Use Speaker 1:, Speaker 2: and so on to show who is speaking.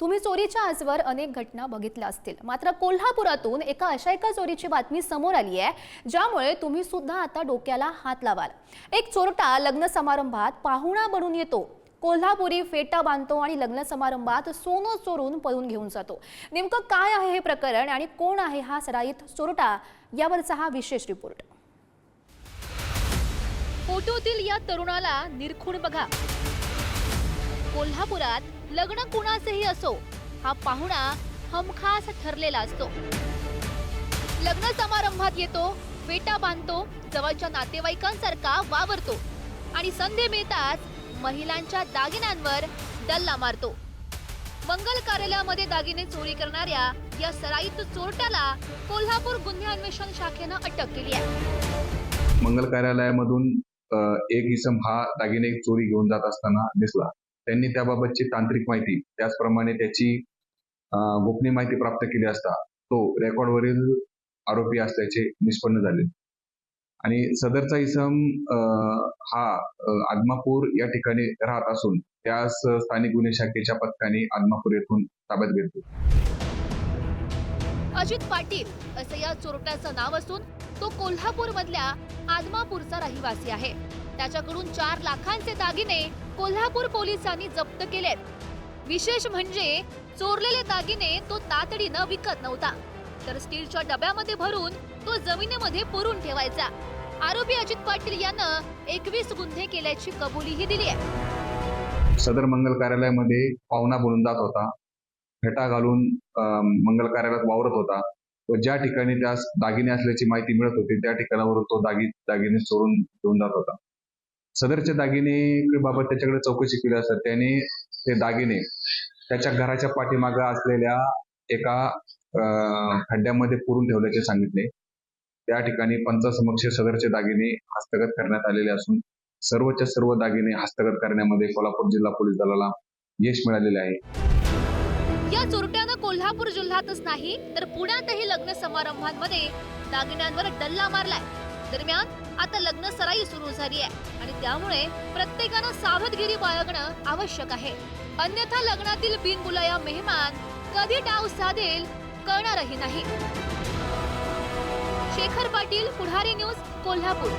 Speaker 1: तुम्ही चोरीच्या आजवर अनेक घटना बघितल्या असतील, मात्र कोल्हापुरातून एका चोरीची बातमी समोर आली आहे, ज्यामुळे तुम्ही सुद्धा आता डोक्याला हात लावाल। एक चोरटा लग्न समारंभात पाहुणा बनून येतो, कोल्हापुरी फेटा बांधतो आणि लग्न समारंभात सोनं चोरून पळून घेऊन जातो। नेमकं काय आहे हे प्रकरण आणि कोण आहे हा सराईत चोरटा, यावरचा हा विशेष रिपोर्ट। फोटोतील या तरुणाला निरखून बघा। कोल्हापुरात लग्न कुणाचेही असो, हा पाहुणा हमखास ठरलेला असतो। लग्न समारंभात येतो, फेटा बांधतो, जवळच्या नातेवाईकांसारखा वावरतो आणि संधी मिळताच महिलांच्या दागिन्यांवर डल्ला मारतो। मंगल कार्यालयामध्ये दागिने चोरी करणाऱ्या या सराईत चोरट्याला कोल्हापूर गुन्हे अन्वेषण शाखेनं अटक केली आहे।
Speaker 2: मंगल कार्यालयामधून एक इसम हा दागिने चोरी घेऊन जात असताना दिसला। त्यांनी त्याबाबतची तांत्रिक माहिती, त्याचप्रमाणे त्याची गोपनीय माहिती प्राप्त केली असता तो रेकॉर्डवरील आरोपी असल्याचे निष्पन्न झाले आणि सदरचा इसम हा आदमापूर या ठिकाणी राहत असून त्यास स्थानिक गुन्हे शाखेच्या पथकाने आदमापूर येथून ताब्यात घेतले।
Speaker 1: अजित पाटील असे या चोरट्याचं नाव असून तो कोल्हापूर मधल्या आदमापूरचा रहिवासी आहे। त्याच्याकडून 4 लाखांचे दागिने कोल्हापूर पोलिसांनी जप्त केलेत। विशेष म्हणजे चोरलेले दागिने तो तातडीनं विकत नव्हता, तर स्टीलच्या डब्यामध्ये भरून तो जमिनीमध्ये पुरून ठेवायचा। आरोपी अजित पाटील यानं 21 गुन्हे केल्याची कबुलीही दिली आहे।
Speaker 2: सदर मंगल कार्यालयामध्ये पाहुणा बनून जात होता, फेटा घालून मंगल कार्यालयात वावरत होता व ज्या ठिकाणी त्यास दागिने असल्याची माहिती मिळत होती त्या ठिकाणावरून तो दागिने चोरून घेऊन जात होता। सदरचे दागिने बाबत त्याच्याकडे चौकशी केली असता त्याने ते दागिने त्याच्या घराच्या पाठीमागे असलेल्या एका खड्ड्यामध्ये पुरून ठेवल्याचे सांगितले। त्या ठिकाणी पंचासमक्ष सदरचे दागिने हस्तगत करण्यात आलेले असून सर्वच्या सर्व दागिने हस्तगत करण्यामध्ये कोल्हापूर जिल्हा पोलीस दलाला यश मिळालेले आहे।
Speaker 1: या चोरट्यानं कोल्हापूर जिल्ह्यातच नाही तर पुण्यातही लग्न समारंभांमध्ये दागिन्यांवर डल्ला मारलाय। दरम्यान आता लग्न सराई सुरू झाली आहे आणि त्यामुळे प्रत्येकानं सावधगिरी बाळगणं आवश्यक आहे, अन्यथा लग्नातील बिनबुलाया मेहमान कधी डाव साधेल कळणारही नाही। शेखर पाटील, पुढारी न्यूज, कोल्हापूर।